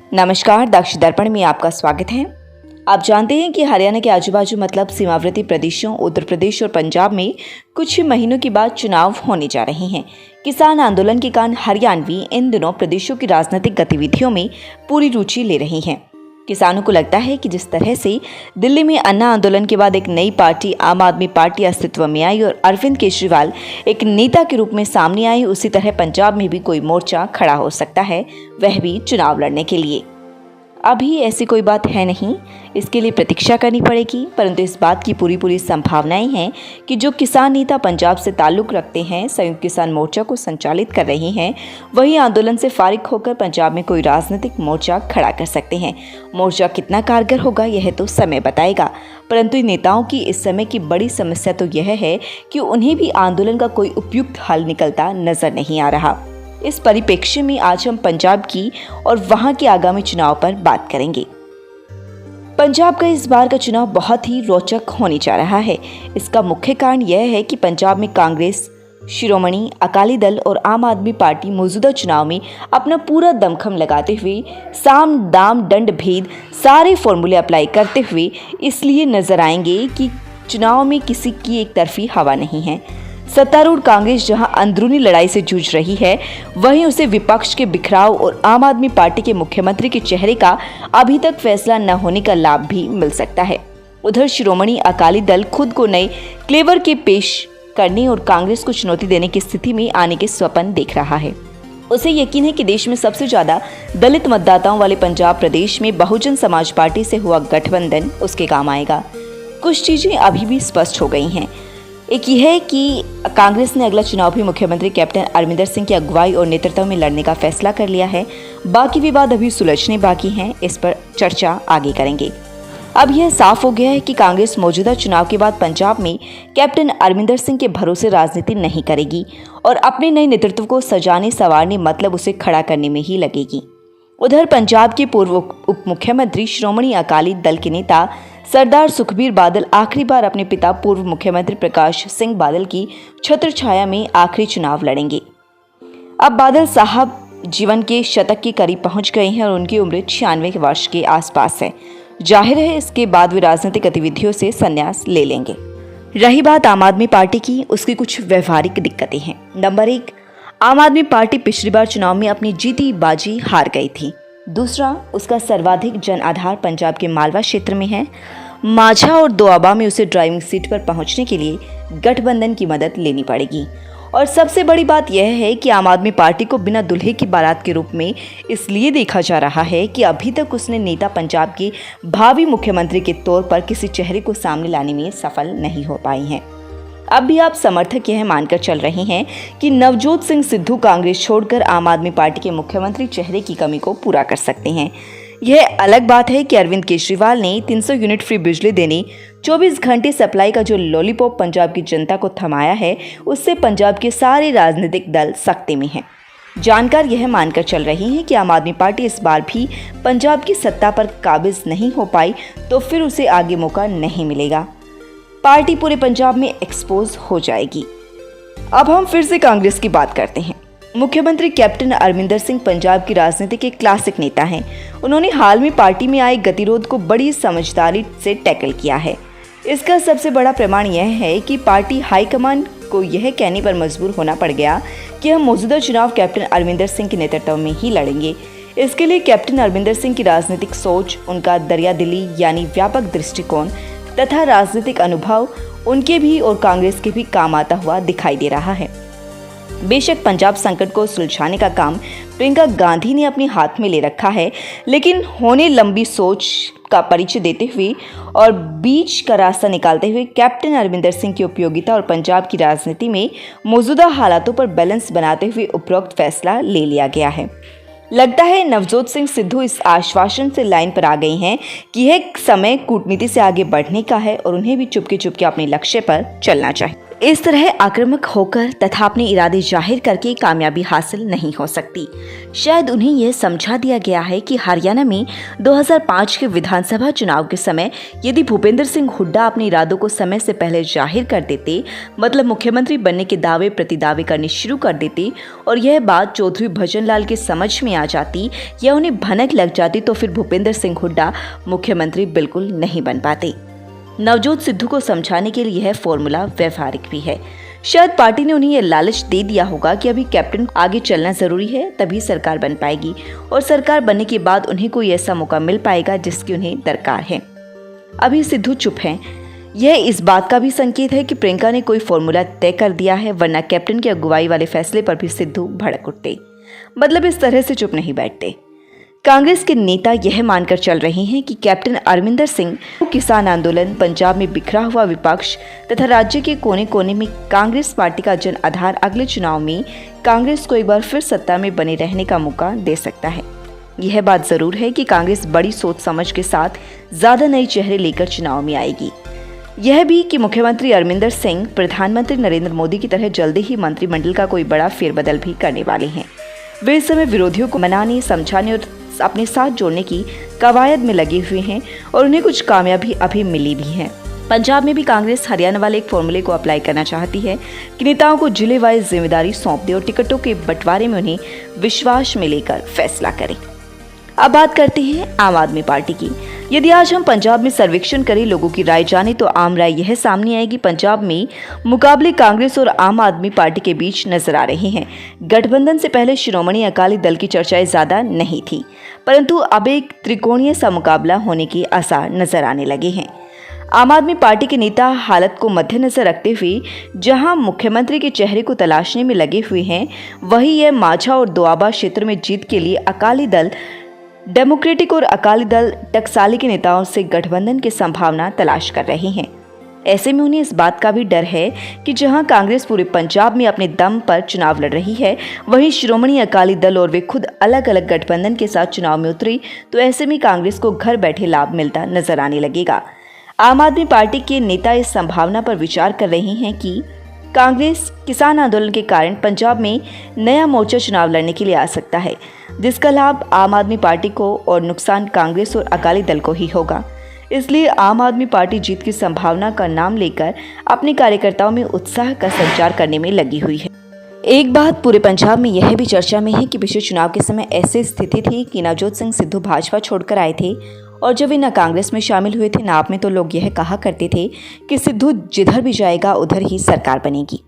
नमस्कार, दक्ष दर्पण में आपका स्वागत है। आप जानते हैं कि हरियाणा के आजू बाजू मतलब सीमावर्ती प्रदेशों उत्तर प्रदेश और पंजाब में कुछ ही महीनों के बाद चुनाव होने जा रहे हैं। किसान आंदोलन के कारण हरियाणवी इन दिनों प्रदेशों की राजनीतिक गतिविधियों में पूरी रुचि ले रही हैं। किसानों को लगता है कि जिस तरह से दिल्ली में अन्ना आंदोलन के बाद एक नई पार्टी आम आदमी पार्टी अस्तित्व में आई और अरविंद केजरीवाल एक नेता के रूप में सामने आई, उसी तरह पंजाब में भी कोई मोर्चा खड़ा हो सकता है, वह भी चुनाव लड़ने के लिए। अभी ऐसी कोई बात है नहीं, इसके लिए प्रतीक्षा करनी पड़ेगी, परंतु इस बात की पूरी संभावनाएं हैं कि जो किसान नेता पंजाब से ताल्लुक रखते हैं, संयुक्त किसान मोर्चा को संचालित कर रहे हैं, वही आंदोलन से फारिग होकर पंजाब में कोई राजनीतिक मोर्चा खड़ा कर सकते हैं। मोर्चा कितना कारगर होगा यह तो समय बताएगा, परंतु नेताओं की इस समय की बड़ी समस्या तो यह है कि उन्हें भी आंदोलन का कोई उपयुक्त हल निकलता नजर नहीं आ रहा। इस परिप्रेक्ष्य में आज हम पंजाब की और वहां के आगामी चुनाव पर बात करेंगे। पंजाब का इस बार का चुनाव बहुत ही रोचक होने जा रहा है। इसका मुख्य कारण यह है कि पंजाब में कांग्रेस, शिरोमणि अकाली दल और आम आदमी पार्टी मौजूदा चुनाव में अपना पूरा दमखम लगाते हुए साम दाम दंड भेद सारे फॉर्मूले अप्लाई करते हुए इसलिए नजर आएंगे कि चुनाव में किसी की एक तरफी हवा नहीं है। सत्तारूढ़ कांग्रेस जहां अंदरूनी लड़ाई से जूझ रही है, वहीं उसे विपक्ष के बिखराव और आम आदमी पार्टी के मुख्यमंत्री के चेहरे का अभी तक फैसला न होने का लाभ भी मिल सकता है। उधर शिरोमणि अकाली दल खुद को नए क्लेवर के पेश करने और कांग्रेस को चुनौती देने की स्थिति में आने के स्वप्न देख रहा है। उसे यकीन है कि देश में सबसे ज्यादा दलित मतदाताओं वाले पंजाब प्रदेश में बहुजन समाज पार्टी से हुआ गठबंधन उसके काम आएगा। कुछ चीजें अभी भी स्पष्ट हो गई हैं। एक यह है कि कांग्रेस ने अगला चुनाव भी मुख्यमंत्री कैप्टन अमरिंदर सिंह की अगुवाई और नेतृत्व में लड़ने का फैसला कर लिया है। बाकी विवाद अभी सुलझने बाकी हैं, इस पर चर्चा आगे करेंगे। अब यह साफ हो गया है कि कांग्रेस मौजूदा चुनाव के बाद पंजाब में कैप्टन अमरिंदर सिंह के भरोसे राजनीति नहीं करेगी और अपने नए नेतृत्व को सजाने संवारने मतलब उसे खड़ा करने में ही लगेगी। उधर पंजाब के पूर्व उप मुख्यमंत्री शिरोमणि अकाली दल के नेता सरदार सुखबीर बादल आखिरी बार अपने पिता पूर्व मुख्यमंत्री प्रकाश सिंह बादल की छत्र छाया में आखिरी चुनाव लड़ेंगे। अब बादल साहब जीवन के शतक के करीब पहुंच गए हैं और उनकी उम्र 96 वर्ष के आसपास है। जाहिर है इसके बाद वे राजनीतिक गतिविधियों से संन्यास ले लेंगे। रही बात आम आदमी पार्टी की, उसकी कुछ व्यवहारिक दिक्कतें हैं। नंबर 1, आम आदमी पार्टी पिछली बार चुनाव में अपनी जीती बाजी हार गई थी। दूसरा, उसका सर्वाधिक जन आधार पंजाब के मालवा क्षेत्र में है। माझा और दोआबा में उसे ड्राइविंग सीट पर पहुंचने के लिए गठबंधन की मदद लेनी पड़ेगी। और सबसे बड़ी बात यह है कि आम आदमी पार्टी को बिना दुल्हे की बारात के रूप में इसलिए देखा जा रहा है कि अभी तक उसने नेता पंजाब के भावी मुख्यमंत्री के तौर पर किसी चेहरे को सामने लाने में सफल नहीं हो पाई हैं। अब भी आप समर्थक यह मानकर चल रहे हैं कि नवजोत सिंह सिद्धू कांग्रेस छोड़कर आम आदमी पार्टी के मुख्यमंत्री चेहरे की कमी को पूरा कर सकते हैं। यह अलग बात है कि अरविंद केजरीवाल ने 300 यूनिट फ्री बिजली देने, 24 घंटे सप्लाई का जो लॉलीपॉप पंजाब की जनता को थमाया है, उससे पंजाब के सारे राजनीतिक दल सख्ते में हैं। जानकार यह मानकर चल रही हैं कि आम आदमी पार्टी इस बार भी पंजाब की सत्ता पर काबिज नहीं हो पाई तो फिर उसे आगे मौका नहीं मिलेगा। पार्टी पूरे पंजाब में एक्सपोज हो जाएगी। अब हम फिर से कांग्रेस की बात करते हैं। मुख्यमंत्री कैप्टन अमरिंदर सिंह पंजाब की राजनीति के क्लासिक नेता हैं। उन्होंने हाल में पार्टी में आए गतिरोध को बड़ी समझदारी से टैकल किया है। इसका सबसे बड़ा प्रमाण यह है कि पार्टी हाईकमान को यह कहने पर मजबूर होना पड़ गया कि हम मौजूदा चुनाव कैप्टन अमरिंदर सिंह के नेतृत्व में ही लड़ेंगे। इसके लिए कैप्टन अमरिंदर सिंह की राजनीतिक सोच, उनका दरियादिली यानी व्यापक दृष्टिकोण तथा राजनीतिक अनुभव उनके भी और कांग्रेस के भी काम आता हुआ दिखाई दे रहा है। बेशक पंजाब संकट को सुलझाने का काम प्रियंका गांधी ने अपने हाथ में ले रखा है, लेकिन होने लंबी सोच का परिचय देते हुए और बीच का रास्ता निकालते हुए कैप्टन अमरिंदर सिंह की उपयोगिता और पंजाब की राजनीति में मौजूदा हालातों पर बैलेंस बनाते हुए उपरोक्त फैसला ले लिया गया है। लगता है नवजोत सिंह सिद्धू इस आश्वासन से लाइन पर आ गई हैं कि यह समय कूटनीति से आगे बढ़ने का है और उन्हें भी चुपके अपने लक्ष्य पर चलना चाहिए। इस तरह आक्रामक होकर तथा अपने इरादे जाहिर करके कामयाबी हासिल नहीं हो सकती। शायद उन्हें यह समझा दिया गया है कि हरियाणा में 2005 के विधानसभा चुनाव के समय यदि भूपेंद्र सिंह हुड्डा अपने इरादों को समय से पहले जाहिर कर देते, मतलब मुख्यमंत्री बनने के दावे प्रतिदावे करने शुरू कर देते और यह बात चौधरी भजनलाल के समझ में आ जाती या उन्हें भनक लग जाती, तो फिर भूपेंद्र सिंह हुड्डा मुख्यमंत्री बिल्कुल नहीं बन पाते। नवजोत सिद्धू को समझाने के लिए यह फॉर्मूला व्यवहारिक भी है। शायद पार्टी ने उन्हें यह लालच दे दिया होगा कि अभी कैप्टन आगे चलना जरूरी है, तभी सरकार बन पाएगी और सरकार बनने के बाद उन्हें कोई ऐसा मौका मिल पाएगा जिसकी उन्हें दरकार है। अभी सिद्धू चुप हैं। यह इस बात का भी संकेत है कि प्रियंका ने कोई फॉर्मूला तय कर दिया है, वरना कैप्टन की अगुवाई वाले फैसले पर भी सिद्धू भड़क उठते। मतलब इस तरह से चुप नहीं बैठते। कांग्रेस के नेता यह मानकर चल रहे हैं कि कैप्टन अमरिंदर सिंह, किसान आंदोलन, पंजाब में बिखरा हुआ विपक्ष तथा राज्य के कोने कोने में कांग्रेस पार्टी का जन आधार अगले चुनाव में कांग्रेस को एक बार फिर सत्ता में बने रहने का मौका दे सकता है। यह बात जरूर है कि कांग्रेस बड़ी सोच समझ के साथ ज्यादा नए चेहरे लेकर चुनाव में आएगी। यह भी कि मुख्यमंत्री अमरिंदर सिंह प्रधानमंत्री नरेंद्र मोदी की तरह जल्दी ही मंत्रिमंडल का कोई बड़ा फेरबदल भी करने वाले हैं। वे इस समय विरोधियों को मनाने, समझाने और अपने साथ जोड़ने की कवायद में लगे हुए हैं और उन्हें कुछ कामयाबी अभी मिली भी है। पंजाब में भी कांग्रेस हरियाणा वाले एक फॉर्मूले को अप्लाई करना चाहती है कि नेताओं को जिले वाइज जिम्मेदारी सौंप दे और टिकटों के बंटवारे में उन्हें विश्वास में लेकर फैसला करें। अब बात करते हैं आम आदमी पार्टी की। यदि आज हम पंजाब में सर्वेक्षण करें, लोगों की राय जाने, तो आम राय यह सामने आएगी पंजाब में मुकाबले कांग्रेस और आम आदमी पार्टी के बीच नजर आ रहे हैं। गठबंधन से पहले शिरोमणि अकाली दल की चर्चाएं ज्यादा नहीं थी, परंतु अब एक त्रिकोणीय सा मुकाबला होने के आसार नजर आने लगे हैं। आम आदमी पार्टी के नेता हालत को मद्देनजर रखते हुए जहां मुख्यमंत्री के चेहरे को तलाशने में लगे हुए हैं, वहीं यह माझा और दोआबा क्षेत्र में जीत के लिए अकाली दल डेमोक्रेटिक और अकाली दल टकसाली के नेताओं से गठबंधन की संभावना तलाश कर रहे हैं। ऐसे में उन्हें इस बात का भी डर है कि जहां कांग्रेस पूरे पंजाब में अपने दम पर चुनाव लड़ रही है, वहीं शिरोमणि अकाली दल और वे खुद अलग अलग गठबंधन के साथ चुनाव में उतरी, तो ऐसे में कांग्रेस को घर बैठे लाभ मिलता नजर आने लगेगा। आम आदमी पार्टी के नेता इस संभावना पर विचार कर रहे हैं कि कांग्रेस किसान आंदोलन के कारण पंजाब में नया मोर्चा चुनाव लड़ने के लिए आ सकता है, जिसका लाभ आम आदमी पार्टी को और नुकसान कांग्रेस और अकाली दल को ही होगा। इसलिए आम आदमी पार्टी जीत की संभावना का नाम लेकर अपने कार्यकर्ताओं में उत्साह का संचार करने में लगी हुई है। एक बात पूरे पंजाब में यह भी चर्चा में है कि पिछले चुनाव के समय ऐसी स्थिति थी कि नवजोत सिंह सिद्धू भाजपा छोड़कर आए थे और जब वे न कांग्रेस में शामिल हुए थे न आप में, तो लोग यह कहा करते थे कि सिद्धू जिधर भी जाएगा उधर ही सरकार बनेगी।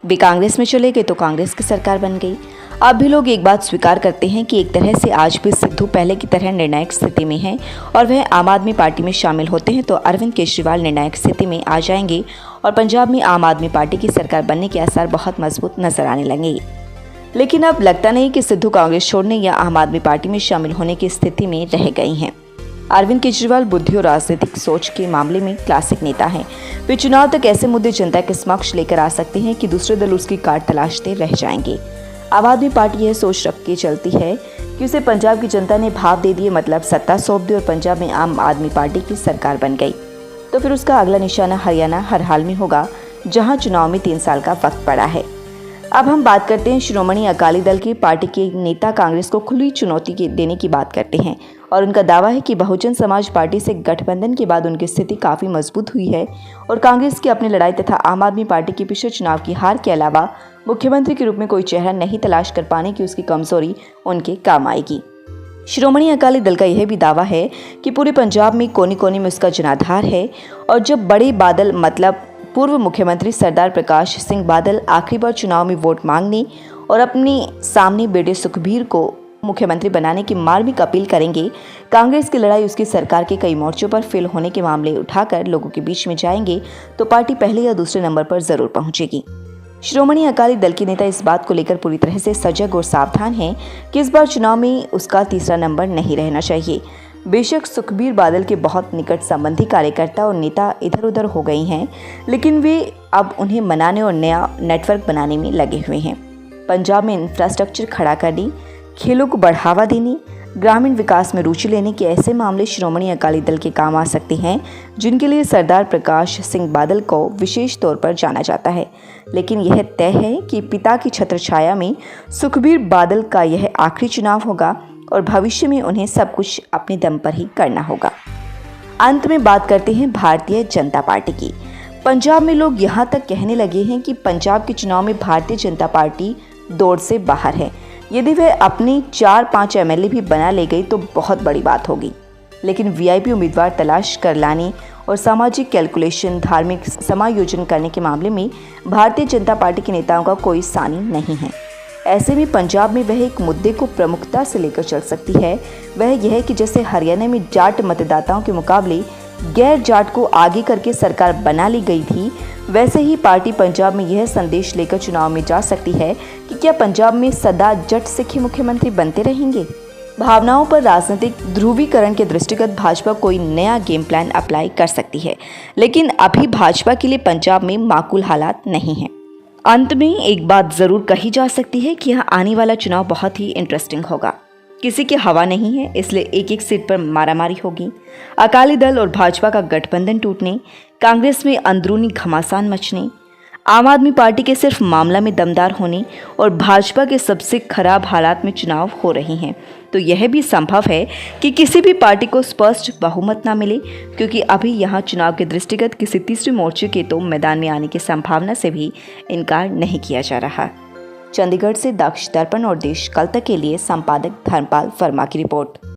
वे कांग्रेस में चले गए तो कांग्रेस की सरकार बन गई। अब भी लोग एक बात स्वीकार करते हैं कि एक तरह से आज भी सिद्धू पहले की तरह निर्णायक स्थिति में हैं और वह आम आदमी पार्टी में शामिल होते हैं तो अरविंद केजरीवाल निर्णायक स्थिति में आ जाएंगे और पंजाब में आम आदमी पार्टी की सरकार बनने के आसार बहुत मजबूत नजर आने लगेंगे। लेकिन अब लगता नहीं कि सिद्धू कांग्रेस छोड़ने या आम आदमी पार्टी में शामिल होने की स्थिति में रह गई हैं। अरविंद केजरीवाल बुद्धि और राजनीतिक सोच के मामले में क्लासिक नेता हैं। वे चुनाव तक ऐसे मुद्दे जनता के समक्ष लेकर आ सकते हैं कि दूसरे दल उसकी काट तलाशते रह जाएंगे। आम आदमी पार्टी यह सोच रख के चलती है कि उसे पंजाब की जनता ने भाव दे दिए, मतलब सत्ता सौंप दी और पंजाब में आम आदमी पार्टी की सरकार बन गई, तो फिर उसका अगला निशाना हरियाणा हर हाल में होगा, जहां चुनाव में 3 साल का वक्त पड़ा है। अब हम बात करते हैं शिरोमणि अकाली दल की। पार्टी के नेता कांग्रेस को खुली चुनौती देने की बात करते हैं और उनका दावा है कि बहुजन समाज पार्टी से गठबंधन के बाद उनकी स्थिति काफी मजबूत हुई है और कांग्रेस की अपनी लड़ाई तथा आम आदमी पार्टी की पिछले चुनाव की हार के अलावा मुख्यमंत्री के रूप में कोई चेहरा नहीं तलाश कर पाने की उसकी कमजोरी उनके काम आएगी। शिरोमणि अकाली दल का यह भी दावा है कि पूरे पंजाब में कोने कोने में उसका जनाधार है और जब बड़े बादल मतलब पूर्व मुख्यमंत्री सरदार प्रकाश सिंह बादल आखिरी बार चुनाव में वोट मांगने और अपने सामने बेटे सुखबीर को मुख्यमंत्री बनाने की मार्मिक अपील करेंगे, कांग्रेस की लड़ाई उसकी सरकार के कई मोर्चों पर फेल होने के मामले उठाकर लोगों के बीच में जाएंगे तो पार्टी पहले या दूसरे नंबर पर जरूर पहुंचेगी। शिरोमणि अकाली दल के नेता इस बात को लेकर पूरी तरह से सजग और सावधान हैं कि इस बार चुनाव में उसका तीसरा नंबर नहीं रहना चाहिए। बेशक सुखबीर बादल के बहुत निकट संबंधी कार्यकर्ता और नेता इधर उधर हो गए हैं, लेकिन वे अब उन्हें मनाने और नया नेटवर्क बनाने में लगे हुए हैं। पंजाब में इंफ्रास्ट्रक्चर खड़ा करने, खेलों को बढ़ावा देने, ग्रामीण विकास में रुचि लेने के ऐसे मामले श्रोमणी अकाली दल के काम आ सकते हैं जिनके लिए सरदार प्रकाश सिंह बादल को विशेष तौर पर जाना जाता है। लेकिन यह तय है कि पिता की छत्रछाया में सुखबीर बादल का यह आखिरी चुनाव होगा और भविष्य में उन्हें सब कुछ अपने दम पर ही करना होगा। अंत में बात करते हैं भारतीय जनता पार्टी की। पंजाब में लोग यहाँ तक कहने लगे हैं कि पंजाब के चुनाव में भारतीय जनता पार्टी दौड़ से बाहर है। यदि वह अपनी 4-5 एमएलए भी बना ले गई तो बहुत बड़ी बात होगी। लेकिन वीआईपी उम्मीदवार तलाश कर लाने और सामाजिक कैलकुलेशन, धार्मिक समायोजन करने के मामले में भारतीय जनता पार्टी के नेताओं का कोई सानी नहीं है। ऐसे में पंजाब में वह एक मुद्दे को प्रमुखता से लेकर चल सकती है। वह यह है कि जैसे हरियाणा में जाट मतदाताओं के मुकाबले गैर जाट को आगे करके सरकार बना ली गई थी, वैसे ही पार्टी पंजाब में यह संदेश लेकर चुनाव में जा सकती है कि क्या पंजाब में सदा जट सिख ही मुख्यमंत्री बनते रहेंगे। भावनाओं पर राजनीतिक ध्रुवीकरण के दृष्टिगत भाजपा कोई नया गेम प्लान अप्लाई कर सकती है, लेकिन अभी भाजपा के लिए पंजाब में माकूल हालात नहीं हैं। अंत में एक बात जरूर कही जा सकती है कि यहाँ आने वाला चुनाव बहुत ही इंटरेस्टिंग होगा। किसी की हवा नहीं है, इसलिए एक एक सीट पर मारामारी होगी। अकाली दल और भाजपा का गठबंधन टूटने, कांग्रेस में अंदरूनी घमासान मचने, आम आदमी पार्टी के सिर्फ मामला में दमदार होने और भाजपा के सबसे खराब हालात में चुनाव हो रहे हैं, तो यह भी संभव है कि किसी भी पार्टी को स्पष्ट बहुमत ना मिले, क्योंकि अभी यहाँ चुनाव के दृष्टिगत किसी तीसरे मोर्चे के तो मैदान में आने की संभावना से भी इनकार नहीं किया जा रहा। चंडीगढ़ से दक्ष दर्पण और देश कल तक के लिए संपादक धर्मपाल वर्मा की रिपोर्ट।